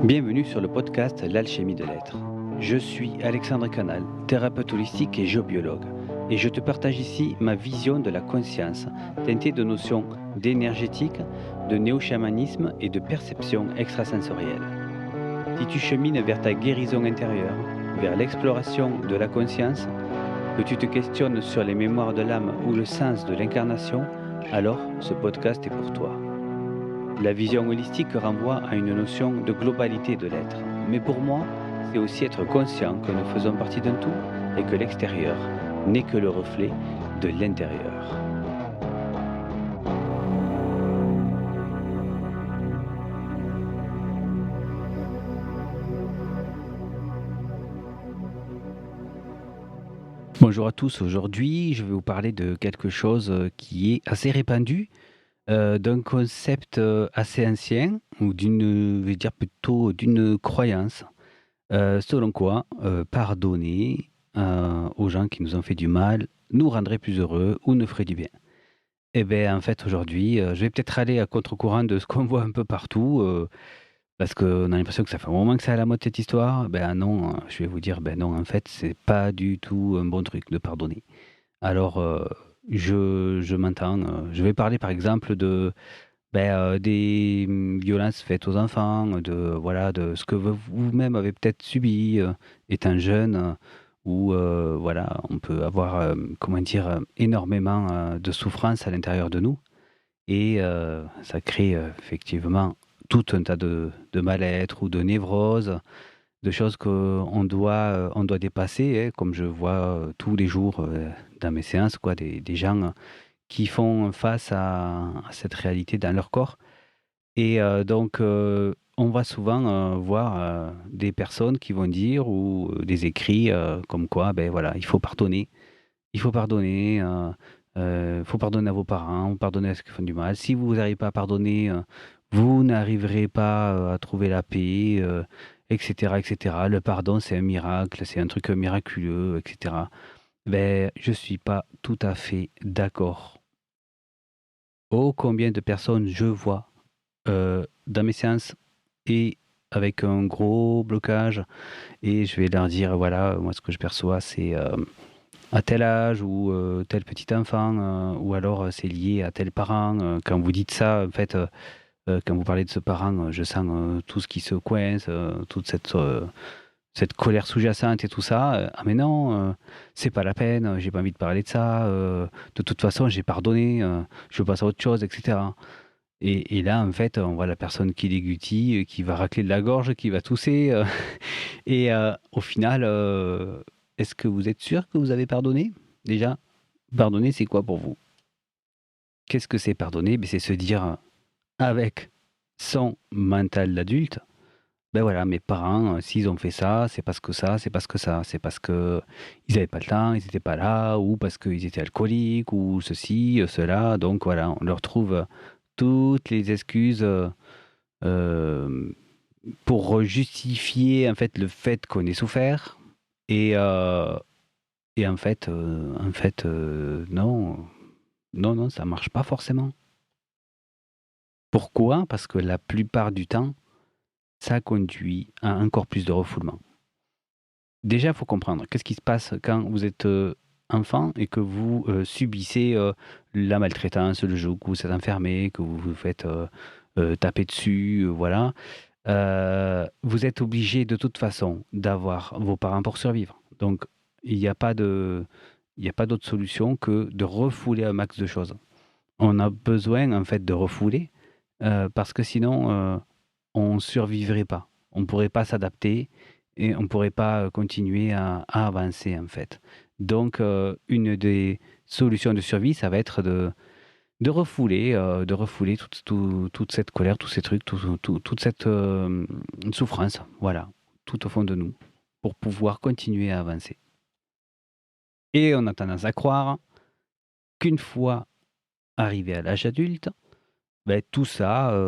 Bienvenue sur le podcast L'Alchimie de l'être. Je suis Alexandre Canal, thérapeute holistique et géobiologue, et je te partage ici ma vision de la conscience, teintée de notions d'énergétique, de néo-chamanisme et de perception extrasensorielle. Si tu chemines vers ta guérison intérieure, vers l'exploration de la conscience, que tu te questionnes sur les mémoires de l'âme ou le sens de l'incarnation, alors ce podcast est pour toi. La vision holistique renvoie à une notion de globalité de l'être. Mais pour moi, c'est aussi être conscient que nous faisons partie d'un tout et que l'extérieur n'est que le reflet de l'intérieur. Bonjour à tous, aujourd'hui je vais vous parler de quelque chose qui est assez répandu, d'un concept assez ancien, ou je vais dire plutôt d'une croyance. Selon quoi, pardonner, aux gens qui nous ont fait du mal nous rendrait plus heureux ou nous ferait du bien. Et beh, en fait, aujourd'hui, je vais peut-être aller à contre-courant de ce qu'on voit un peu partout, parce qu'on a l'impression que ça fait un moment que c'est à la mode cette histoire. Ben non, je vais vous dire, ben non, en fait, c'est pas du tout un bon truc de pardonner. Alors, je m'entends, je vais parler par exemple de, des, violences faites aux enfants, de voilà, de ce que vous-même avez peut-être subi, étant jeune, où, voilà, on peut avoir, comment dire? Énormément, de souffrance à l'intérieur de nous et ça crée, effectivement tout un tas de mal-être ou de névroses, de choses on doit dépasser, hein, comme je vois, tous les jours, dans mes séances quoi, des gens qui font face à cette réalité dans leur corps et donc on va souvent, voir, des personnes qui vont dire ou des écrits, comme quoi, ben voilà, il faut pardonner. Il faut pardonner à vos parents, pardonner à ceux qui font du mal. Si vous n'arrivez pas à pardonner, vous n'arriverez pas, à trouver la paix, et cetera et cetera. Le pardon, c'est un miracle, c'est un truc, miraculeux et cetera. Beh, je suis pas tout à fait d'accord. Oh combien de personnes je vois dans mes séances et avec un gros blocage et je vais leur dire: «Voilà, moi ce que je perçois c'est, à tel âge ou, tel petit enfant, ou alors, c'est lié à tel parent», quand vous dites ça, en fait, quand vous parlez de ce parent, je sens, tout ce qui se coince, toute cette colère sous-jacente et tout ça, «Ah mais non, c'est pas la peine, j'ai pas envie de parler de ça, de toute façon j'ai pardonné, je passe à autre chose» et cetera. Et là, en fait, on voit la personne qui déglutit, qui va racler de la gorge, qui va tousser, et au final, est-ce que vous êtes sûr que vous avez pardonné? Déjà, pardonner, c'est quoi pour vous? Qu'est-ce que c'est pardonner? Beh, c'est se dire, avec son mental d'adulte: «Ben voilà, mes parents, s'ils ont fait ça, c'est parce que ça, c'est parce que ça. C'est parce qu'ils avaient pas le temps, ils étaient pas là, ou parce qu'ils étaient alcooliques, ou ceci, cela». Donc voilà, on leur trouve, toutes les excuses, hem, pour justifier, en fait qu'on ait souffert et non, non, non, ça marche pas forcément. Pourquoi? Parce que la plupart du temps, ça conduit à encore plus de refoulement. Déjà, il faut comprendre, qu'est-ce qui se passe quand vous êtes, enfant et que vous, subissez, la maltraitance, le joug, que vous êtes enfermé, que vous vous faites, taper dessus, voilà. Vous êtes obligé de toute façon d'avoir vos parents pour survivre. Donc il n'y a pas de il y a pas d'autre solution que de refouler un max de choses. On a besoin en fait de refouler, parce que sinon, on survivrait pas. On pourrait pas s'adapter et on pourrait pas, continuer à avancer en fait. Donc une des solutions de survie, ça va être de refouler toute cette colère, tous ces trucs, toute cette, souffrance, voilà, tout au fond de nous, pour pouvoir continuer à avancer. Et on a tendance à croire qu'une fois arrivé à l'âge adulte, beh, tout ça,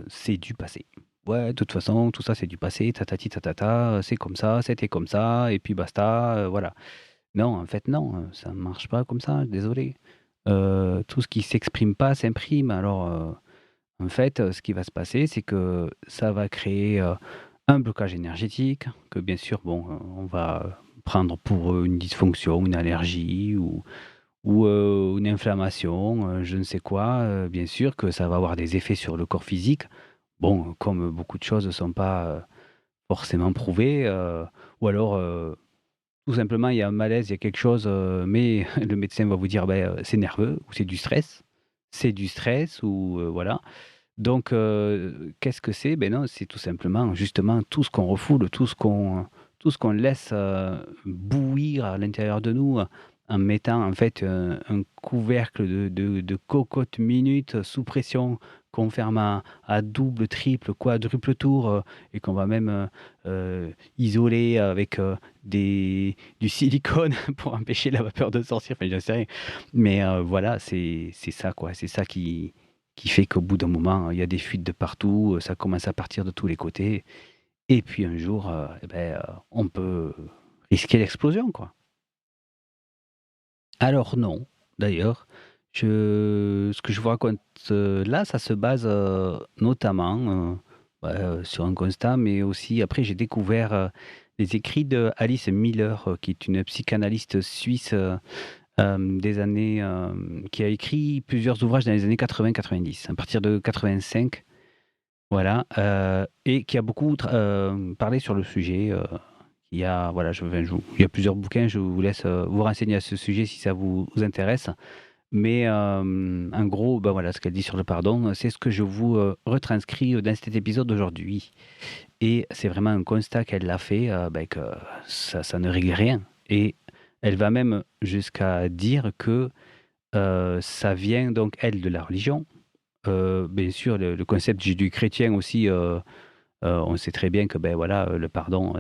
c'est du passé. Ouais, de toute façon, tout ça, c'est du passé, tatati tatata, c'est comme ça, c'était comme ça et puis basta, voilà. Non, en fait, non, ça ne marche pas comme ça, désolé. Tout ce qui s'exprime pas s'imprime. Alors, en fait, ce qui va se passer, c'est que ça va créer, un blocage énergétique que bien sûr, bon, on va prendre pour, une dysfonction, une allergie ou une inflammation, je ne sais quoi, bien sûr que ça va avoir des effets sur le corps physique. Bon, comme beaucoup de choses ne sont pas, forcément prouvées, ou alors, tout simplement il y a un malaise, il y a quelque chose, mais le médecin va vous dire: «Beh, c'est nerveux» ou «C'est du stress». C'est du stress ou, voilà. Donc, qu'est-ce que c'est? Ben non, c'est tout simplement, justement, tout ce qu'on refoule, tout ce qu'on laisse, bouillir à l'intérieur de nous, en mettant, en fait, un couvercle de cocotte minute sous pression qu'on ferme à double, triple, quadruple tour, et qu'on va même, isoler avec, du silicone pour empêcher la vapeur de sortir, enfin, j'en sais rien. Mais, voilà, c'est ça, quoi. C'est ça qui fait qu'au bout d'un moment, il y a des fuites de partout, ça commence à partir de tous les côtés et puis un jour, on peut risquer l'explosion, quoi. Alors non, d'ailleurs, ce que je vous raconte, là, ça se base, notamment, sur un constat, mais aussi après j'ai découvert, les écrits de Alice Miller, qui est une psychanalyste suisse, des années, qui a écrit plusieurs ouvrages dans les années 80-90. À partir de 85. Voilà, et qui a beaucoup parlé sur le sujet, il y a voilà, il y a plusieurs bouquins, je vous laisse, vous renseigner à ce sujet si ça vous intéresse. Mais, en gros, ben, voilà, ce qu'elle dit sur le pardon, c'est ce que je vous, retranscris, dans cet épisode d'aujourd'hui et c'est vraiment un constat qu'elle a fait, que ça ne règle rien et elle va même jusqu'à dire que, ça vient donc, elle, de la religion. Bien sûr, le concept judéo-chrétien aussi, on sait très bien que, ben, voilà, le pardon,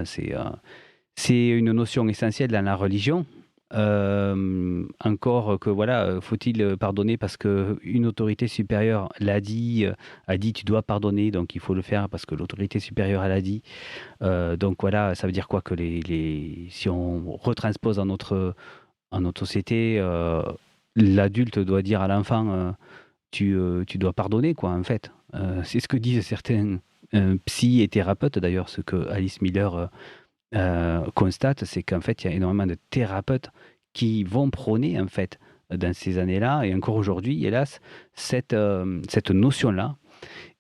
c'est une notion essentielle dans la religion. Encore que voilà, faut-il, pardonner parce qu'une autorité supérieure l'a dit, a dit: «Tu dois pardonner», donc il faut le faire parce que l'autorité supérieure, elle a dit. Donc voilà, ça veut dire quoi? Que les si on retranspose en notre société, l'adulte doit dire à l'enfant, tu dois pardonner quoi, en fait. C'est ce que disent certains, psy et thérapeutes d'ailleurs, ce que Alice Miller, constate, c'est qu'en fait, il y a énormément de thérapeutes qui vont prôner, en fait, dans ces années-là et encore aujourd'hui, hélas, cette notion-là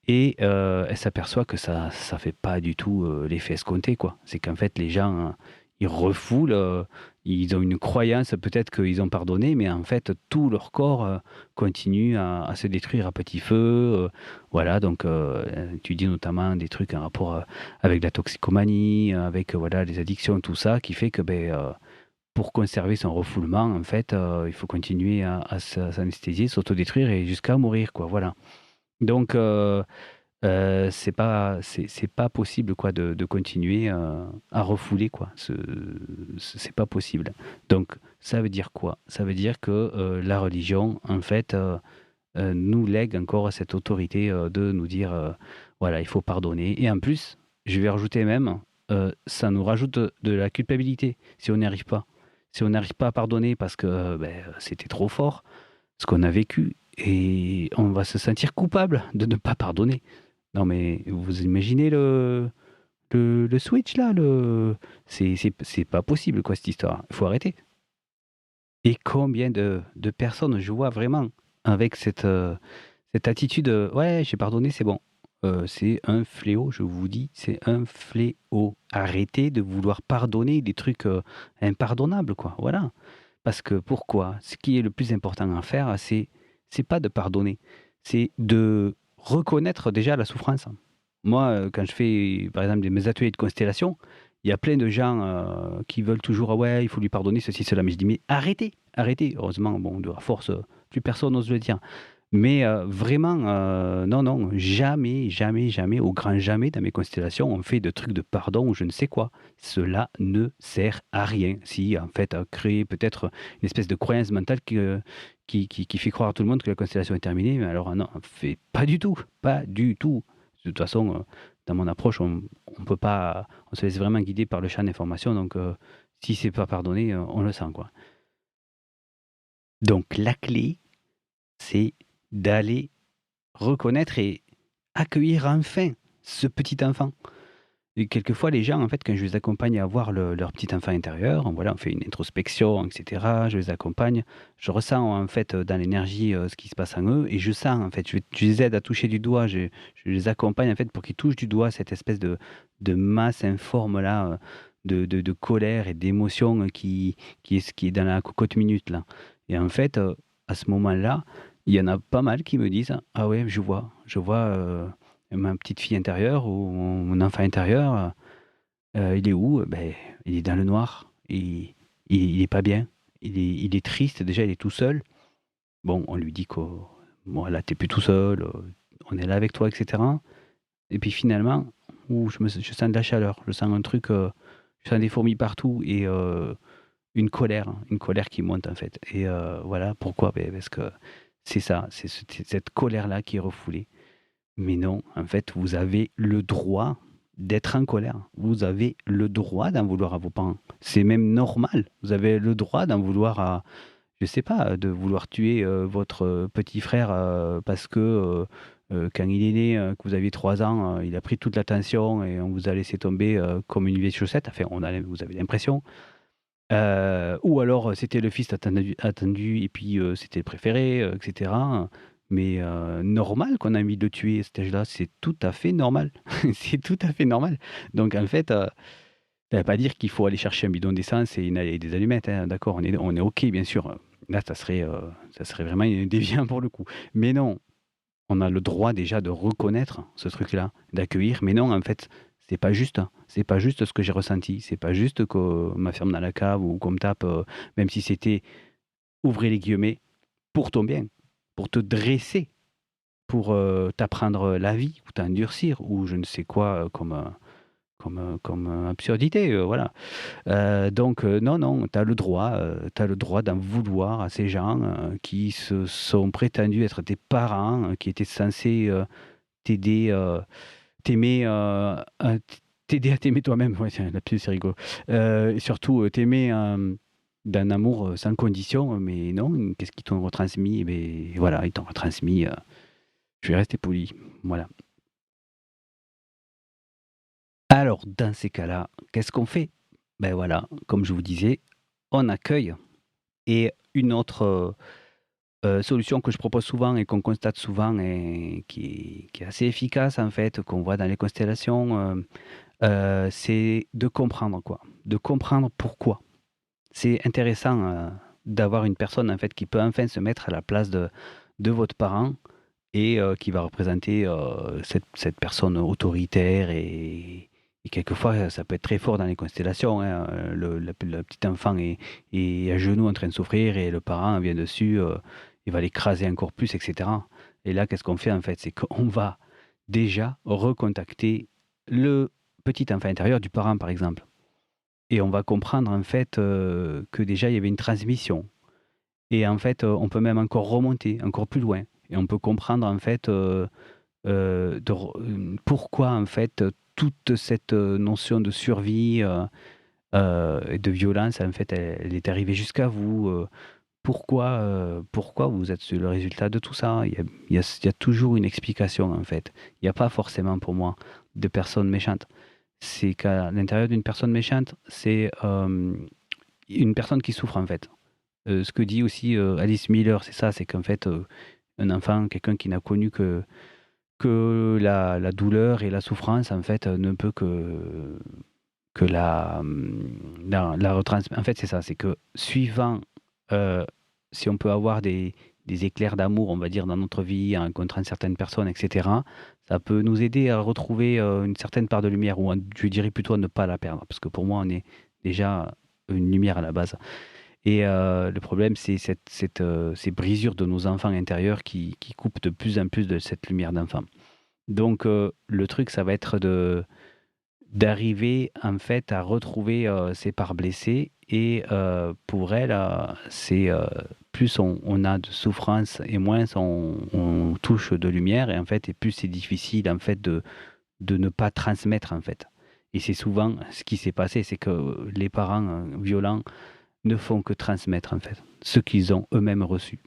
et elle s'aperçoit que ça fait pas du tout, l'effet escompté, quoi. C'est qu'en fait, les gens, ils refoulent, ils ont une croyance, peut-être qu'ils ont pardonné, mais en fait, tout leur corps, continue à se détruire à petit feu, voilà donc tu dis notamment des trucs en rapport, avec la toxicomanie, avec, voilà, les addictions, tout ça, qui fait que, pour conserver son refoulement, en fait, il faut continuer à s'anesthésier, s'autodétruire et jusqu'à mourir, quoi, voilà. Donc c'est pas possible quoi de continuer, à refouler quoi. C'est pas possible. Donc ça veut dire quoi? Ça veut dire que, la religion en fait, nous lègue encore cette autorité, de nous dire, voilà, il faut pardonner et en plus, je vais rajouter même, ça nous rajoute de la culpabilité si on n'y arrive pas. Si on n'arrive pas à pardonner parce que, c'était trop fort, ce qu'on a vécu et on va se sentir coupable de ne pas pardonner. Non, mais vous imaginez le switch là, c'est pas possible quoi cette histoire. Il faut arrêter. Et combien de personnes je vois vraiment avec cette attitude, «Ouais, j'ai pardonné, c'est bon». C'est un fléau, je vous dis, c'est un fléau. Arrêtez de vouloir pardonner des trucs, impardonnables quoi, voilà. Parce que pourquoi? Ce qui est le plus important à faire, c'est pas de pardonner, c'est de reconnaître déjà la souffrance. Moi, quand je fais, par exemple, mes ateliers de constellation, il y a plein de gens, qui veulent toujours: «Ah ouais, il faut lui pardonner ceci, cela», mais je dis: «Mais arrêtez, arrêtez!» Heureusement, bon, de à force, plus personne n'ose le dire. Mais, vraiment, non, non, jamais, jamais, jamais, au grand jamais dans mes constellations, on fait de trucs de pardon ou je ne sais quoi. Cela ne sert à rien. Si, en fait, à créer peut-être une espèce de croyance mentale qui fait croire à tout le monde que la constellation est terminée, mais alors non, fait pas du tout, pas du tout. De toute façon, dans mon approche, on peut pas on se laisse vraiment guider par le champ d'information donc si c'est pas pardonné, on le sent, quoi. Donc la clé, c'est d'aller reconnaître et accueillir enfin ce petit enfant. Et quelquefois, les gens, en fait, quand je les accompagne à voir leur petit enfant intérieur, voilà, on fait une introspection, etc. Je les accompagne, je ressens, en fait, dans l'énergie, ce qui se passe en eux, et je sens, en fait, je les aide à toucher du doigt, je les accompagne, en fait, pour qu'ils touchent du doigt cette espèce de masse informe, là, de colère et d'émotion qui est dans la cocotte minute, là. Et en fait, à ce moment-là, il y en a pas mal qui me disent: «Ah ouais, je vois, ma petite fille intérieure ou mon enfant intérieur, il est où? Ben, il est dans le noir, il est pas bien, il est triste, déjà il est tout seul. Bon, on lui dit que bon là, tu plus tout seul, on est là avec toi et cetera, et puis finalement, je sens de la chaleur, je sens un truc, je sens des fourmis partout et une colère qui monte en fait, et voilà pourquoi, beh, parce que c'est ça, c'est cette colère-là qui est refoulée. Mais non, en fait, vous avez le droit d'être en colère. Vous avez le droit d'en vouloir à vos parents. C'est même normal. Vous avez le droit d'en vouloir à, je sais pas, de vouloir tuer votre petit frère parce que quand il est né, que vous aviez 3 ans, il a pris toute l'attention et on vous a laissé tomber comme une vieille chaussette. Enfin, vous avez l'impression. Ou alors, c'était le fils attendu et puis, c'était le préféré, et cetera. Mais, normal qu'on a envie de le tuer à cet âge-là, c'est tout à fait normal. C'est tout à fait normal. Donc en fait, ça veut pas dire qu'il faut aller chercher un bidon d'essence et des allumettes, hein, d'accord? On est OK, bien sûr, là, ça serait vraiment déviant pour le coup. Mais non, on a le droit déjà de reconnaître ce truc-là, d'accueillir, mais non, en fait, c'est pas juste, hein. C'est pas juste ce que j'ai ressenti, c'est pas juste qu'on m'enferme dans la cave ou qu'on me tape, même si c'était, ouvrez les guillemets, «pour ton bien», pour te dresser, pour, t'apprendre la vie ou t'endurcir ou je ne sais quoi, comme absurdité, voilà. Donc non, non, tu le droit d'en vouloir à ces gens, qui se sont prétendus être tes parents, qui étaient censés, t'aider, t'aimer, t'aider à t'aimer toi-même. Ouais, tiens, lapsus, c'est rigolo. Et surtout, t'aimer, d'un amour, sans condition, mais non, qu'est-ce qu'ils t'ont retransmis? Eh beh, voilà, ils t'ont retransmis, je vais rester poli, voilà. Alors, dans ces cas-là, qu'est-ce qu'on fait? Ben voilà, comme je vous disais, on accueille. Et une autre, solution que je propose souvent et qu'on constate souvent et qui est assez efficace en fait, qu'on voit dans les constellations, c'est de comprendre quoi. De comprendre pourquoi. C'est intéressant, d'avoir une personne en fait qui peut enfin se mettre à la place de votre parent et qui va représenter, cette personne autoritaire et quelquefois, ça peut être très fort dans les constellations, hein, le petit enfant est à genoux en train de souffrir et le parent vient dessus, il va l'écraser encore plus et cetera. Et là, qu'est-ce qu'on fait en fait? C'est qu'on va déjà recontacter le petit enfant intérieur du parent, par exemple, et on va comprendre en fait, que déjà il y avait une transmission et en fait, on peut même encore remonter, encore plus loin et on peut comprendre en fait, pourquoi en fait, toute cette, notion de survie, et de violence en fait, elle est arrivée jusqu'à vous, pourquoi vous êtes le résultat de tout ça? Il y a toujours une explication en fait. Il y a pas forcément pour moi de personnes méchantes. C'est qu'à l'intérieur d'une personne méchante, c'est, une personne qui souffre en fait. Ce que dit aussi, Alice Miller, c'est ça, c'est qu'en fait, un enfant, quelqu'un qui n'a connu que la douleur et la souffrance en fait, ne peut que la retransmettre. En fait, c'est ça, c'est que suivant, heu, si on peut avoir des éclairs d'amour, on va dire, dans notre vie, en rencontrant certaines personnes et cetera, ça peut nous aider à retrouver, une certaine part de lumière ou je dirais plutôt à ne pas la perdre. Parce que pour moi, on est déjà une lumière à la base et le problème, c'est ces brisures de nos enfants intérieurs qui coupent de plus en plus de cette lumière d'enfant. Donc le truc, ça va être d'arriver, en fait, à retrouver, ses parts blessées et pour elle, c'est, plus on a de souffrance et moins on touche de lumière et en fait et plus c'est difficile, en fait, de ne pas transmettre, en fait. Et c'est souvent ce qui s'est passé, c'est que les parents, violents ne font que transmettre, en fait, ce qu'ils ont eux-mêmes reçu.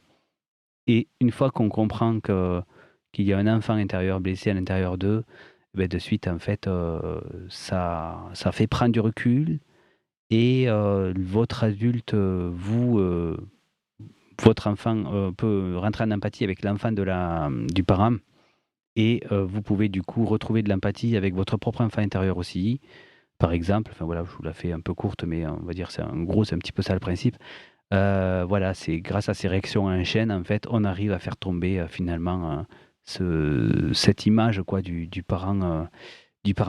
Et une fois qu'on comprend qu'il y a un enfant intérieur blessé à l'intérieur d'eux, beh, de suite, en fait, ça fait prendre du recul et votre adulte, votre enfant, peut rentrer en empathie avec l'enfant du parent et vous pouvez du coup retrouver de l'empathie avec votre propre enfant intérieur aussi. Par exemple, enfin voilà, je vous la fais un peu courte, mais on va dire c'est un petit peu ça le principe. Voilà, c'est grâce à ces réactions en chaîne, en fait, on arrive à faire tomber, finalement, cette image quoi du parent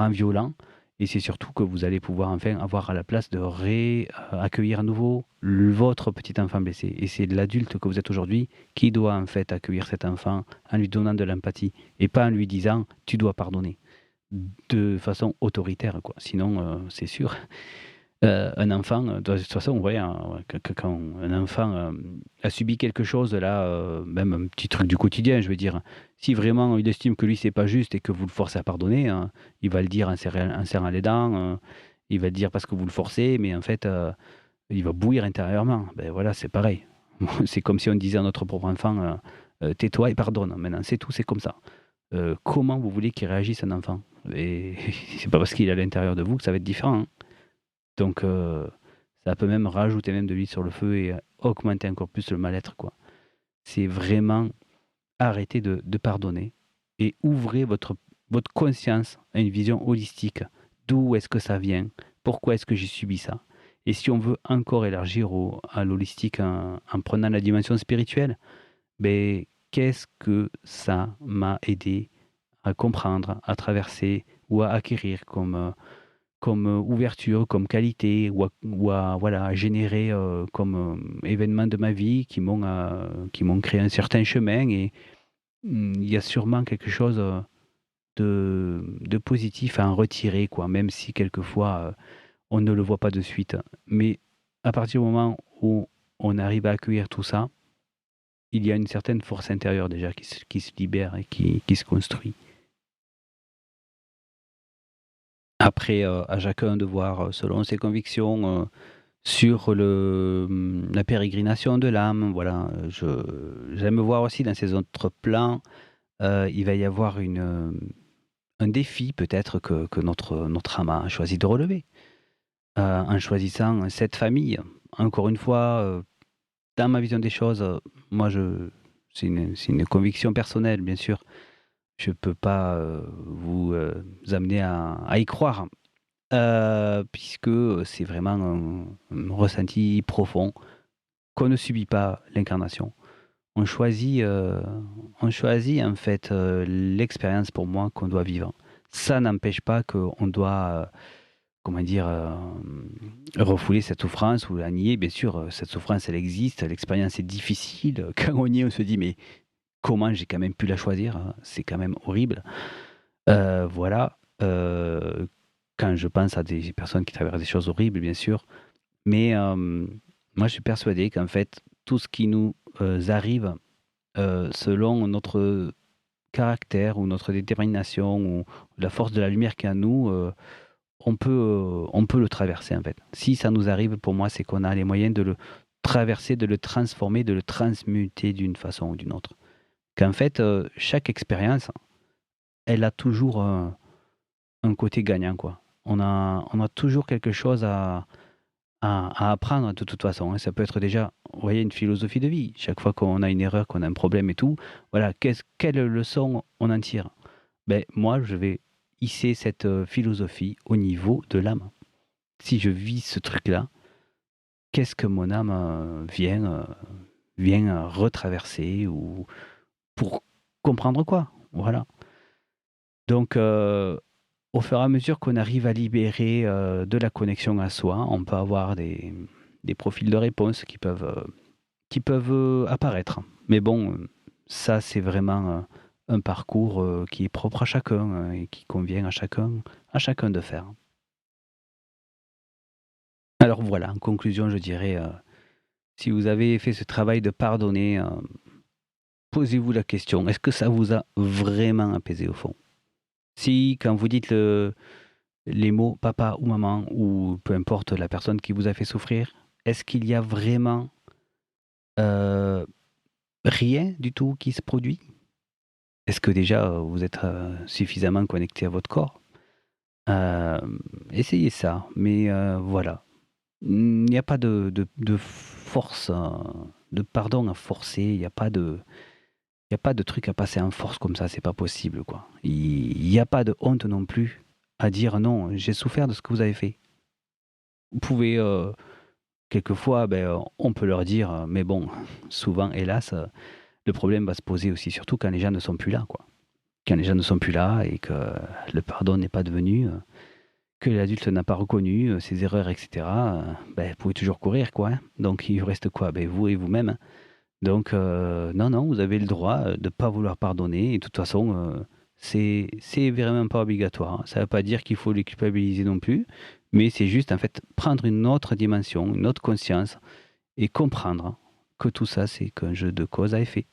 violent et c'est surtout que vous allez pouvoir enfin avoir à la place de accueillir à nouveau votre petit enfant blessé et c'est l'adulte que vous êtes aujourd'hui qui doit en fait accueillir cet enfant en lui donnant de l'empathie et pas en lui disant: «Tu dois pardonner», de façon autoritaire quoi. Sinon, c'est sûr. Un enfant, de toute façon, ouais, hein, quand un enfant, a subi quelque chose là, même un petit truc du quotidien, je veux dire, si vraiment il estime que lui c'est pas juste et que vous le forcez à pardonner, il va le dire en serrant les dents, il va le dire parce que vous le forcez, mais en fait, il va bouillir intérieurement. Ben voilà, c'est pareil. C'est comme si on disait à notre propre enfant, «Tais-toi et pardonne». Maintenant, c'est tout, c'est comme ça. Comment vous voulez qu'il réagisse un enfant? Et c'est pas parce qu'il est à l'intérieur de vous que ça va être différent, hein. Donc ça peut même rajouter même de l'huile sur le feu et augmenter encore plus le mal-être, quoi. C'est vraiment arrêter de pardonner et ouvrez votre conscience à une vision holistique. D'où est-ce que ça vient? Pourquoi est-ce que j'ai subi ça? Et si on veut encore élargir à l'holistique en prenant la dimension spirituelle, ben qu'est-ce que ça m'a aidé à comprendre, à traverser ou à acquérir comme ouverture, comme qualité ou à voilà, à générer, comme, événement de ma vie qui m'ont créé un certain chemin et il y a sûrement quelque chose, de positif à en retirer quoi, même si quelquefois, on ne le voit pas de suite. Mais à partir du moment où on arrive à accueillir tout ça, il y a une certaine force intérieure déjà qui se libère et qui se construit. Après, à chacun de voir, selon ses convictions, sur la pérégrination de l'âme, voilà, j'aime voir aussi dans ces autres plans, il va y avoir un défi peut-être que notre âme a choisi de relever, en choisissant cette famille. Encore une fois, dans ma vision des choses, moi c'est une conviction personnelle bien sûr. Je ne peux pas, vous, amener à y croire, puisque, c'est vraiment un ressenti profond. Qu'on ne subit pas l'incarnation. On choisit, en fait, l'expérience pour moi qu'on doit vivre. Ça n'empêche pas qu'on doit, comment dire? Refouler cette souffrance ou la nier. Bien sûr, cette souffrance, elle existe, l'expérience est difficile. Quand on y est, on se dit: «Mais comment j'ai quand même pu la choisir, hein? C'est quand même horrible». Voilà, quand je pense à des personnes qui traversent des choses horribles, bien sûr, mais moi, je suis persuadé qu'en fait, tout ce qui nous, arrive, selon notre caractère ou notre détermination ou la force de la lumière qui est en nous, on peut le traverser, en fait. Si ça nous arrive, pour moi, c'est qu'on a les moyens de le traverser, de le transformer, de le transmuter d'une façon ou d'une autre. Qu'en fait, chaque expérience, elle a toujours un côté gagnant, quoi. On a toujours quelque chose à apprendre de toute façon, hein. Ça peut être déjà, vous voyez, une philosophie de vie. Chaque fois qu'on a une erreur, qu'on a un problème et tout, voilà, quelle leçon on en tire? Ben moi, je vais hisser cette, philosophie au niveau de l'âme. Si je vis ce truc-là, qu'est-ce que mon âme, vient, retraverser ou pour comprendre quoi? Voilà. Donc au fur et à mesure qu'on arrive à libérer, de la connexion à soi, on peut avoir des profils de réponse qui peuvent, apparaître. Mais bon, ça c'est vraiment, un parcours, qui est propre à chacun, et qui convient à chacun de faire. Alors voilà, en conclusion, je dirais, si vous avez fait ce travail de pardonner, posez-vous la question: «Est-ce que ça vous a vraiment apaisé au fond?» Si quand vous dites les mots papa ou maman ou peu importe la personne qui vous a fait souffrir, est-ce qu'il y a vraiment, heu, rien du tout qui se produit? Est-ce que déjà vous êtes suffisamment connecté à votre corps? Essayez ça, mais voilà. Il n'y a pas de force, de pardon à forcer, il y a pas de truc à passer en force comme ça, c'est pas possible, quoi. Il y a pas de honte non plus à dire: «Non, j'ai souffert de ce que vous avez fait». Vous pouvez, quelquefois, on peut leur dire, mais bon, souvent, hélas, le problème va se poser aussi, surtout quand les gens ne sont plus là, quoi. Quand les gens ne sont plus là et que le pardon n'est pas devenu, que l'adulte n'a pas reconnu, ses erreurs et cetera, vous pouvez toujours courir, quoi, hein. Donc il vous reste quoi? Vous et vous-même, hein. Donc non, non, vous avez le droit, de pas vouloir pardonner et de toute façon, c'est vraiment pas obligatoire, hein. Ça ne veut pas dire qu'il faut les culpabiliser non plus, mais c'est juste, en fait, prendre une autre dimension, une autre conscience et comprendre que tout ça, c'est qu'un jeu de cause à effet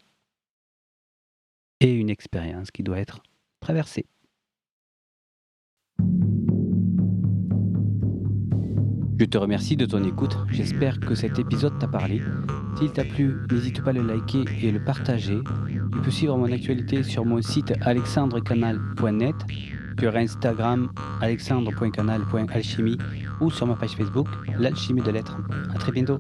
et une expérience qui doit être traversée. Je te remercie de ton écoute, j'espère que cet épisode t'a parlé. S'il t'a plu, n'hésite pas à le liker et le partager. Tu peux suivre mon actualité sur mon site alexandrecanal.net, sur Instagram alexandre.canal.alchimie ou sur ma page Facebook, l'alchimie de l'être. À très bientôt.